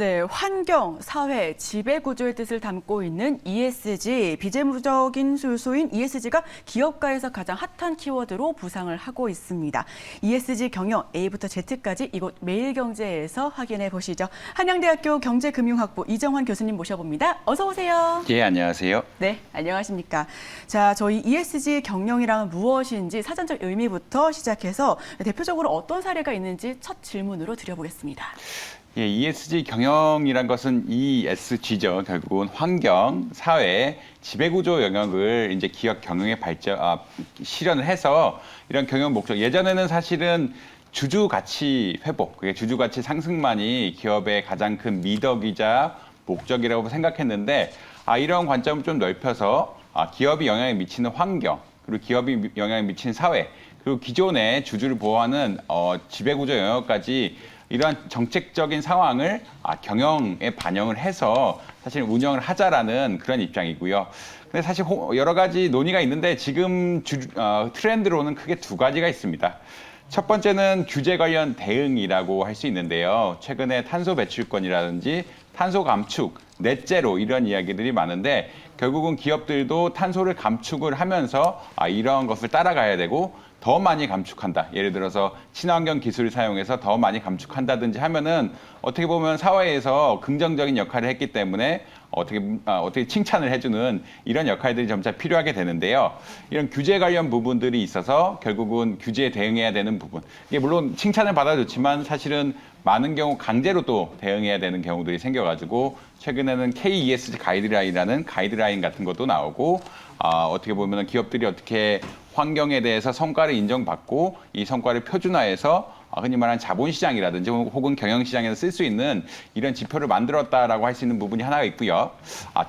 네, 환경, 사회, 지배구조의 뜻을 담고 있는 ESG, 비재무적인 요소인 ESG가 기업가에서 가장 핫한 키워드로 부상을 하고 있습니다. ESG 경영 A부터 Z까지 이곳 매일경제에서 확인해 보시죠. 한양대학교 경제금융학부 이정환 교수님 모셔봅니다. 어서 오세요. 예, 안녕하세요. 네, 안녕하십니까. 자, 저희 ESG 경영이란 무엇인지 사전적 의미부터 시작해서 대표적으로 어떤 사례가 있는지 첫 질문으로 드려보겠습니다. 예, ESG 경영이란 것은 ESG죠. 결국은 환경, 사회, 지배구조 영역을 이제 기업 경영에 실현을 해서 이런 경영 목적. 예전에는 사실은 주주 가치 회복, 그게 주주 가치 상승만이 기업의 가장 큰 미덕이자 목적이라고 생각했는데, 이런 관점을 좀 넓혀서 기업이 영향을 미치는 환경, 그리고 기업이 영향을 미치는 사회, 그리고 기존의 주주를 보호하는 지배구조 영역까지 이러한 정책적인 상황을 경영에 반영을 해서 사실 운영을 하자라는 그런 입장이고요. 근데 사실 여러 가지 논의가 있는데 지금 트렌드로는 크게 두 가지가 있습니다. 첫 번째는 규제 관련 대응이라고 할 수 있는데요. 최근에 탄소 배출권이라든지 탄소 감축, 넷제로 이런 이야기들이 많은데 결국은 기업들도 탄소를 감축을 하면서 이런 것을 따라가야 되고 더 많이 감축한다. 예를 들어서 친환경 기술을 사용해서 더 많이 감축한다든지 하면은 어떻게 보면 사회에서 긍정적인 역할을 했기 때문에 어떻게 칭찬을 해주는 이런 역할들이 점차 필요하게 되는데요. 이런 규제 관련 부분들이 있어서 결국은 규제에 대응해야 되는 부분. 이게 물론 칭찬을 받아줬지만 사실은 많은 경우 강제로 또 대응해야 되는 경우들이 생겨가지고 최근에는 KESG 가이드라인이라는 가이드라인 같은 것도 나오고 어떻게 보면 기업들이 어떻게 환경에 대해서 성과를 인정받고 이 성과를 표준화해서 흔히 말하는 자본시장이라든지 혹은 경영시장에서 쓸 수 있는 이런 지표를 만들었다라고 할 수 있는 부분이 하나가 있고요.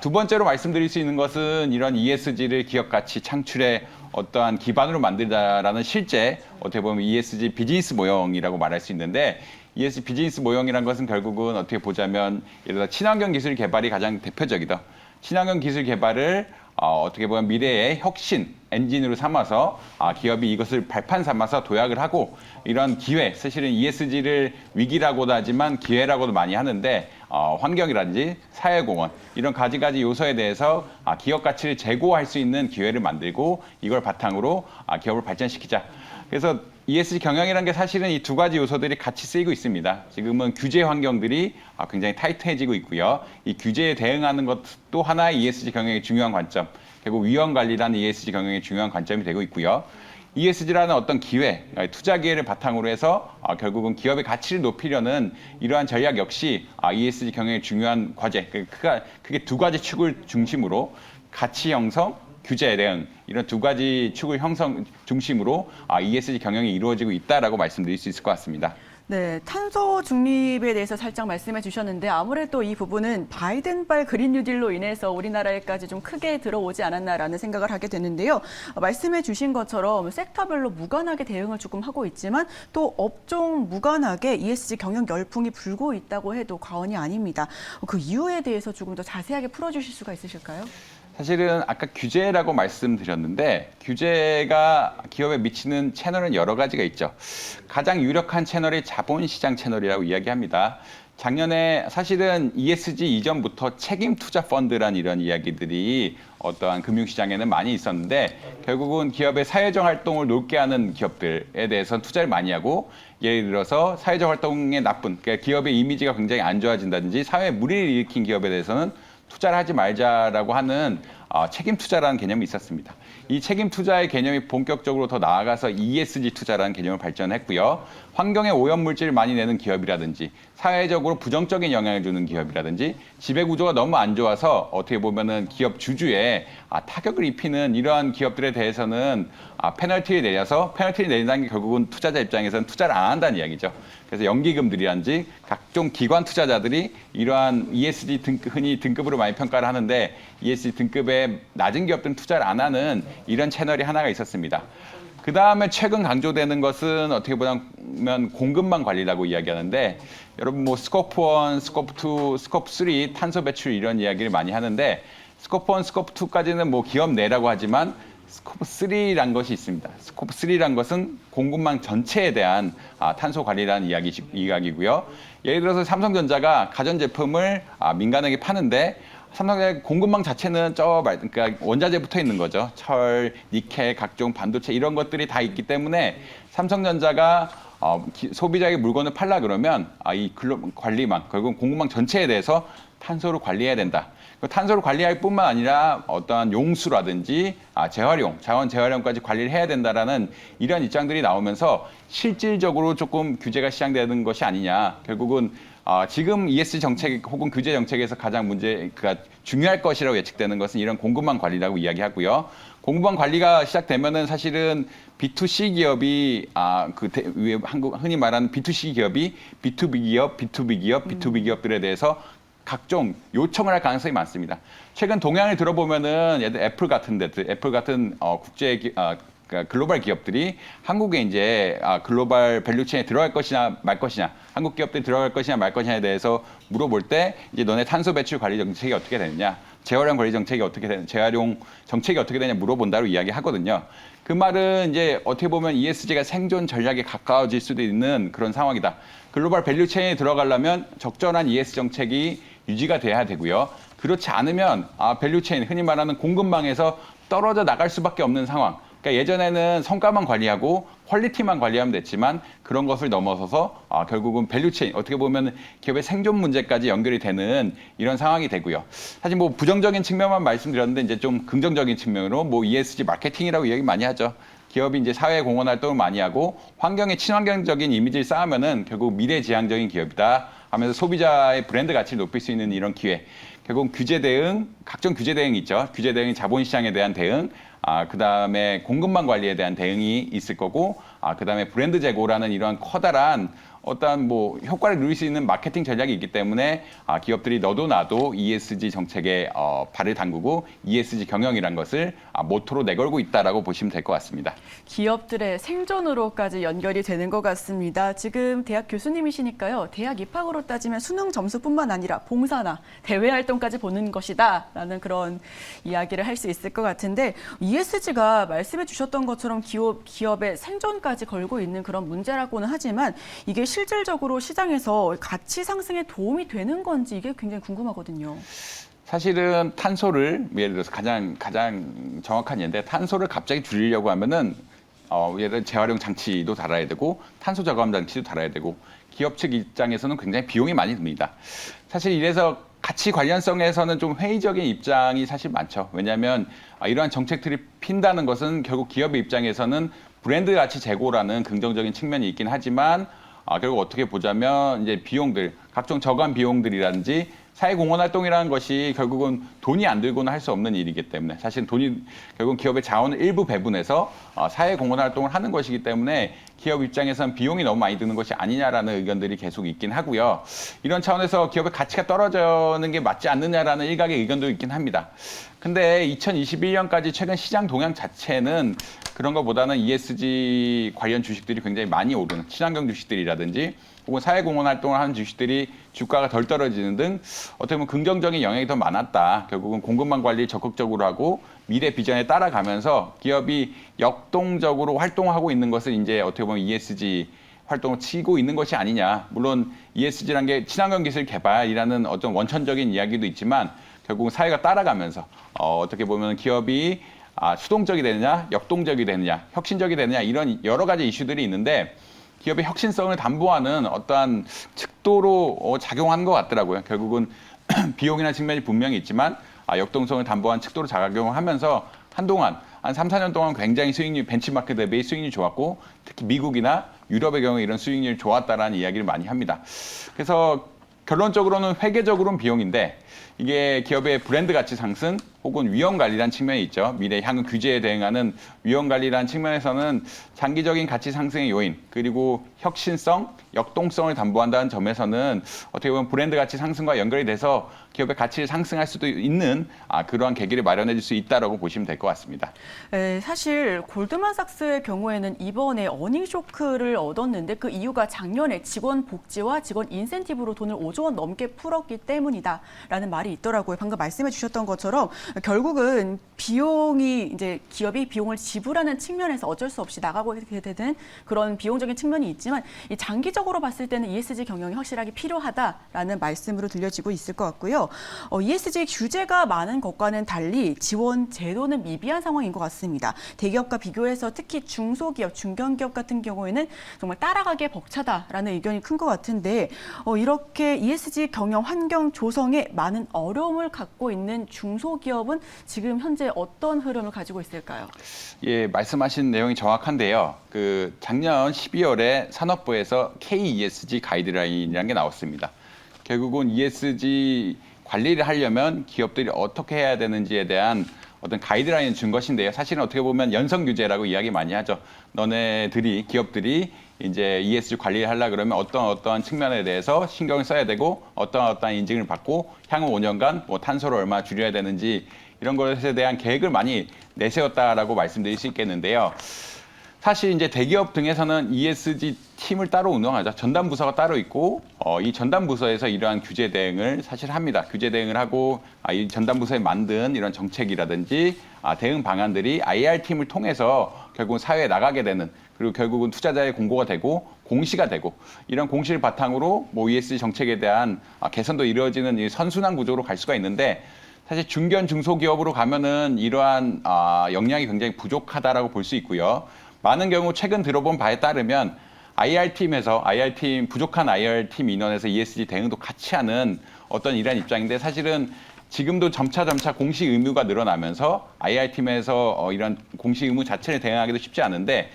두 번째로 말씀드릴 수 있는 것은 이런 ESG를 기업 가치 창출의 어떠한 기반으로 만들다라는 실제 어떻게 보면 ESG 비즈니스 모형이라고 말할 수 있는데 ESG 비즈니스 모형이라는 것은 결국은 어떻게 보자면 예를 들어 친환경 기술 개발이 가장 대표적이다. 친환경 기술 개발을 어떻게 보면 미래의 혁신 엔진으로 삼아서 기업이 이것을 발판 삼아서 도약을 하고 이런 기회, 사실은 ESG를 위기라고도 하지만 기회라고도 많이 하는데 환경이라든지 사회공헌 이런 가지 요소에 대해서 기업 가치를 제고할 수 있는 기회를 만들고 이걸 바탕으로 기업을 발전시키자. 그래서 ESG 경영이라는 게 사실은 이 두 가지 요소들이 같이 쓰이고 있습니다. 지금은 규제 환경들이 굉장히 타이트해지고 있고요. 이 규제에 대응하는 것도 하나의 ESG 경영의 중요한 관점, 결국 위험 관리라는 ESG 경영의 중요한 관점이 되고 있고요. ESG라는 어떤 기회, 투자 기회를 바탕으로 해서 결국은 기업의 가치를 높이려는 이러한 전략 역시 ESG 경영의 중요한 과제, 그게 두 가지 축을 중심으로 가치 형성, 규제 대응 이런 두 가지 축을 중심으로 ESG 경영이 이루어지고 있다라고 말씀드릴 수 있을 것 같습니다. 네, 탄소 중립에 대해서 살짝 말씀해 주셨는데 아무래도 이 부분은 바이든발 그린 뉴딜로 인해서 우리나라에까지 좀 크게 들어오지 않았나라는 생각을 하게 되는데요. 말씀해 주신 것처럼 섹터별로 무관하게 대응을 조금 하고 있지만 또 업종 무관하게 ESG 경영 열풍이 불고 있다고 해도 과언이 아닙니다. 그 이유에 대해서 조금 더 자세하게 풀어주실 수가 있으실까요? 사실은 아까 규제라고 말씀드렸는데 규제가 기업에 미치는 채널은 여러 가지가 있죠. 가장 유력한 채널이 자본시장 채널이라고 이야기합니다. 작년에 사실은 ESG 이전부터 책임 투자 펀드란 이런 이야기들이 어떠한 금융시장에는 많이 있었는데 결국은 기업의 사회적 활동을 높게 하는 기업들에 대해서는 투자를 많이 하고 예를 들어서 사회적 활동에 그러니까 기업의 이미지가 굉장히 안 좋아진다든지 사회에 무리를 일으킨 기업에 대해서는 투자를 하지 말자라고 하는 책임 투자라는 개념이 있었습니다. 이 책임 투자의 개념이 본격적으로 더 나아가서 ESG 투자라는 개념을 발전했고요. 환경에 오염물질을 많이 내는 기업이라든지 사회적으로 부정적인 영향을 주는 기업이라든지 지배구조가 너무 안 좋아서 어떻게 보면은 기업 주주에 타격을 입히는 이러한 기업들에 대해서는 페널티를 내려서 페널티를 내린다는 게 결국은 투자자 입장에서는 투자를 안 한다는 이야기죠. 그래서 연기금들이라든지 각종 기관 투자자들이 이러한 ESG 흔히 등급으로 많이 평가를 하는데 ESG 등급의 낮은 기업들은 투자를 안 하는 이런 채널이 하나가 있었습니다. 그 다음에 최근 강조되는 것은 어떻게 보면 공급망 관리라고 이야기하는데 여러분 뭐 스코프 1, 스코프 2, 스코프 3 탄소 배출 이런 이야기를 많이 하는데 스코프 1, 스코프 2까지는 뭐 기업 내라고 하지만 스코프 3란 것이 있습니다. 스코프 3란 것은 공급망 전체에 대한 탄소 관리라는 이야기고요. 예를 들어서 삼성전자가 가전제품을 민간에게 파는데 삼성의 공급망 자체는 그러니까 원자재 붙어 있는 거죠. 철, 니켈, 각종 반도체 이런 것들이 다 있기 때문에 삼성전자가 소비자에게 물건을 팔라 그러면 이 관리망, 결국 공급망 전체에 대해서 탄소를 관리해야 된다. 탄소를 관리할 뿐만 아니라 어떠한 용수라든지 재활용, 자원 재활용까지 관리를 해야 된다라는 이런 입장들이 나오면서 실질적으로 조금 규제가 시작되는 것이 아니냐. 결국은 지금 ESG 정책 혹은 규제 정책에서 가장 중요할 것이라고 예측되는 것은 이런 공급망 관리라고 이야기하고요. 공급망 관리가 시작되면은 사실은 B2C 기업이 흔히 말하는 B2C 기업이 B2B 기업, B2B 기업, B2B 기업들에 대해서 각종 요청을 할 가능성이 많습니다. 최근 동향을 들어보면은 예를 애플 같은 글로벌 기업들이 한국에 이제 글로벌 밸류체인에 들어갈 것이냐 말 것이냐, 한국 기업들이 들어갈 것이냐 말 것이냐에 대해서 물어볼 때 이제 너네 탄소 배출 관리 정책이 어떻게 되느냐, 재활용 관리 정책이 어떻게 되느냐, 재활용 정책이 어떻게 되냐 물어본다고 이야기하거든요. 그 말은 이제 어떻게 보면 ESG가 생존 전략에 가까워질 수도 있는 그런 상황이다. 글로벌 밸류체인에 들어가려면 적절한 ESG 정책이 유지가 돼야 되고요. 그렇지 않으면 밸류체인, 흔히 말하는 공급망에서 떨어져 나갈 수밖에 없는 상황. 그러니까 예전에는 성과만 관리하고 퀄리티만 관리하면 됐지만 그런 것을 넘어서서 결국은 밸류체인, 어떻게 보면 기업의 생존 문제까지 연결이 되는 이런 상황이 되고요. 사실 뭐 부정적인 측면만 말씀드렸는데 이제 좀 긍정적인 측면으로 ESG 마케팅이라고 이야기 많이 하죠. 기업이 이제 사회 공헌 활동을 많이 하고 환경에 친환경적인 이미지를 쌓으면은 결국 미래지향적인 기업이다 하면서 소비자의 브랜드 가치를 높일 수 있는 이런 기회. 결국 규제 대응, 각종 규제 대응이 있죠. 규제 대응이 자본시장에 대한 대응, 그다음에 공급망 관리에 대한 대응이 있을 거고, 그다음에 브랜드 제고라는 이러한 커다란 어떤 효과를 누릴 수 있는 마케팅 전략이 있기 때문에 기업들이 너도 나도 ESG 정책에 발을 담그고 ESG 경영이란 것을 모토로 내걸고 있다라고 보시면 될 것 같습니다. 기업들의 생존으로까지 연결이 되는 것 같습니다. 지금 대학 교수님이시니까요. 대학 입학으로 따지면 수능 점수뿐만 아니라 봉사나 대외 활동까지 보는 것이다라는 그런 이야기를 할 수 있을 것 같은데 ESG가 말씀해 주셨던 것처럼 기업의 생존까지 걸고 있는 그런 문제라고는 하지만 이게 실질적으로 시장에서 가치 상승에 도움이 되는 건지 이게 굉장히 궁금하거든요. 사실은 탄소를 예를 들어서 가장 정확한 예인데 탄소를 갑자기 줄이려고 하면은 예를 들어 재활용 장치도 달아야 되고 탄소 저감 장치도 달아야 되고 기업 측 입장에서는 굉장히 비용이 많이 듭니다. 사실 이래서 가치 관련성에서는 좀 회의적인 입장이 사실 많죠. 왜냐하면 이러한 정책들이 핀다는 것은 결국 기업의 입장에서는 브랜드 가치 제고라는 긍정적인 측면이 있긴 하지만 결국 어떻게 보자면 이제 비용들, 각종 저감 비용들이라든지 사회공헌 활동이라는 것이 결국은 돈이 안 들고는 할 수 없는 일이기 때문에 사실 결국은 기업의 자원을 일부 배분해서 사회공헌 활동을 하는 것이기 때문에 기업 입장에서는 비용이 너무 많이 드는 것이 아니냐라는 의견들이 계속 있긴 하고요. 이런 차원에서 기업의 가치가 떨어지는 게 맞지 않느냐라는 일각의 의견도 있긴 합니다. 근데 2021년까지 최근 시장 동향 자체는 그런 것보다는 ESG 관련 주식들이 굉장히 많이 오르는 친환경 주식들이라든지 혹은 사회공헌 활동을 하는 주식들이 주가가 덜 떨어지는 등 어떻게 보면 긍정적인 영향이 더 많았다. 결국은 공급망 관리를 적극적으로 하고 미래 비전에 따라가면서 기업이 역동적으로 활동하고 있는 것을 이제 어떻게 보면 ESG 활동을 치고 있는 것이 아니냐. 물론 ESG라는 게 친환경 기술 개발이라는 어떤 원천적인 이야기도 있지만 결국은 사회가 따라가면서 어떻게 보면 기업이 수동적이 되느냐, 역동적이 되느냐, 혁신적이 되느냐 이런 여러 가지 이슈들이 있는데 기업의 혁신성을 담보하는 어떠한 척도로 작용하는 것 같더라고요. 결국은 비용이나 측면이 분명히 있지만 역동성을 담보한 척도로 작용을 하면서 한동안 한 3, 4년 동안 굉장히 수익률, 벤치마크 대비 수익률이 좋았고 특히 미국이나 유럽의 경우 이런 수익률이 좋았다라는 이야기를 많이 합니다. 그래서 결론적으로는 회계적으로는 비용인데 이게 기업의 브랜드 가치 상승 혹은 위험 관리라는 측면이 있죠. 미래 향후 규제에 대응하는 위험 관리라는 측면에서는 장기적인 가치 상승의 요인 그리고 혁신성, 역동성을 담보한다는 점에서는 어떻게 보면 브랜드 가치 상승과 연결이 돼서 기업의 가치를 상승할 수도 있는 그러한 계기를 마련해 줄 수 있다라고 보시면 될 것 같습니다. 네, 사실 골드만삭스의 경우에는 이번에 어닝 쇼크를 얻었는데 그 이유가 작년에 직원 복지와 직원 인센티브로 돈을 5조 원 넘게 풀었기 때문이다라는 말이 있더라고요. 방금 말씀해 주셨던 것처럼 결국은 비용이 이제 기업이 비용을 지불하는 측면에서 어쩔 수 없이 나가고 되는 그런 비용적인 측면이 있지만 이 장기적으로 봤을 때는 ESG 경영이 확실하게 필요하다라는 말씀으로 들려지고 있을 것 같고요. ESG 규제가 많은 것과는 달리 지원 제도는 미비한 상황인 것 같습니다. 대기업과 비교해서 특히 중소기업, 중견기업 같은 경우에는 정말 따라가기에 벅차다라는 의견이 큰 것 같은데 이렇게 ESG 경영 환경 조성에 많은 어려움을 갖고 있는 중소기업은 지금 현재 어떤 흐름을 가지고 있을까요? 예, 말씀하신 내용이 정확한데요. 그 작년 12월에 산업부에서 KESG 가이드라인이라는 게 나왔습니다. 결국은 ESG 관리를 하려면 기업들이 어떻게 해야 되는지에 대한 어떤 가이드라인을 준 것인데요. 사실은 어떻게 보면 연성 규제라고 이야기 많이 하죠. 너네들이 기업들이 이제 ESG 관리를 하려 그러면 어떤 측면에 대해서 신경을 써야 되고 어떤 인증을 받고 향후 5년간 뭐 탄소를 얼마 줄여야 되는지 이런 것에 대한 계획을 많이 내세웠다라고 말씀드릴 수 있겠는데요. 사실 이제 대기업 등에서는 ESG 팀을 따로 운영하죠. 전담 부서가 따로 있고 이 전담 부서에서 이러한 규제 대응을 사실 합니다. 규제 대응을 하고 이 전담 부서에 만든 이런 정책이라든지 대응 방안들이 IR 팀을 통해서 결국은 사회에 나가게 되는 그리고 결국은 투자자의 공고가 되고 공시가 되고 이런 공시를 바탕으로 뭐 ESG 정책에 대한 개선도 이루어지는 이 선순환 구조로 갈 수가 있는데 사실 중견 중소기업으로 가면은 이러한 역량이 굉장히 부족하다라고 볼 수 있고요. 많은 경우 최근 들어본 바에 따르면 IR팀 부족한 IR팀 인원에서 ESG 대응도 같이 하는 어떤 이러한 입장인데 사실은 지금도 점차 공시 의무가 늘어나면서 IR팀에서 이런 공시 의무 자체를 대응하기도 쉽지 않은데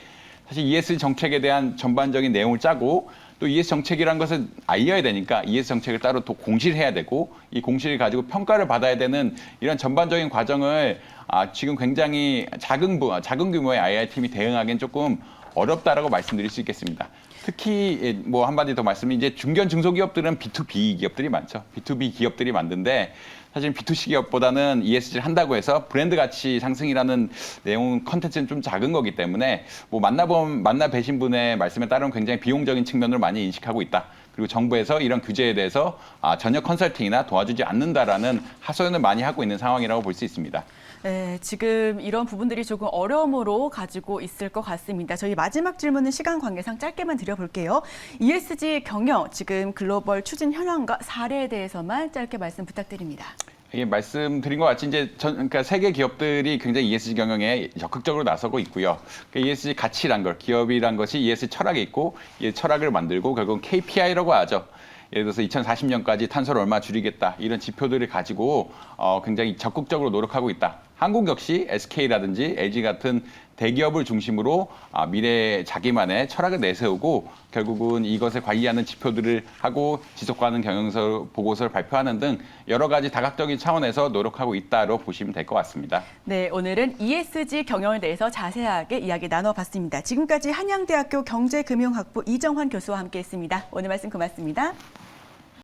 사실 ESG 정책에 대한 전반적인 내용을 짜고 또 ESG 정책이란 것은 알려야 되니까 ESG 정책을 따로 또 공시를 해야 되고 이 공시를 가지고 평가를 받아야 되는 이런 전반적인 과정을 지금 굉장히 작은 규모의 IR팀이 대응하기는 조금 어렵다라고 말씀드릴 수 있겠습니다. 특히 뭐 한마디 더 말씀드리면 이제 중견 중소기업들은 B2B 기업들이 많죠. B2B 기업들이 많은데 사실 B2C 기업보다는 ESG를 한다고 해서 브랜드 가치 상승이라는 내용 컨텐츠는 좀 작은 거기 때문에 뭐 만나 뵈신 분의 말씀에 따르면 굉장히 비용적인 측면을 많이 인식하고 있다. 그리고 정부에서 이런 규제에 대해서 전혀 컨설팅이나 도와주지 않는다라는 하소연을 많이 하고 있는 상황이라고 볼 수 있습니다. 네, 지금 이런 부분들이 조금 어려움으로 가지고 있을 것 같습니다. 저희 마지막 질문은 시간 관계상 짧게만 드려볼게요. ESG 경영, 지금 글로벌 추진 현황과 사례에 대해서만 짧게 말씀 부탁드립니다. 예, 말씀드린 것 같이 이제 그러니까 세계 기업들이 굉장히 ESG 경영에 적극적으로 나서고 있고요. 그러니까 ESG 가치란 걸, 기업이란 것이 ESG 철학이 있고 이 철학을 만들고 결국은 KPI라고 하죠. 예를 들어서 2040년까지 탄소를 얼마 줄이겠다 이런 지표들을 가지고 굉장히 적극적으로 노력하고 있다. 한국 역시 SK라든지 LG 같은 대기업을 중심으로 미래의 자기만의 철학을 내세우고 결국은 이것을 관리하는 지표들을 하고 지속 가능 경영서 보고서를 발표하는 등 여러 가지 다각적인 차원에서 노력하고 있다로 보시면 될 것 같습니다. 네, 오늘은 ESG 경영에 대해서 자세하게 이야기 나눠봤습니다. 지금까지 한양대학교 경제금융학부 이정환 교수와 함께했습니다. 오늘 말씀 고맙습니다.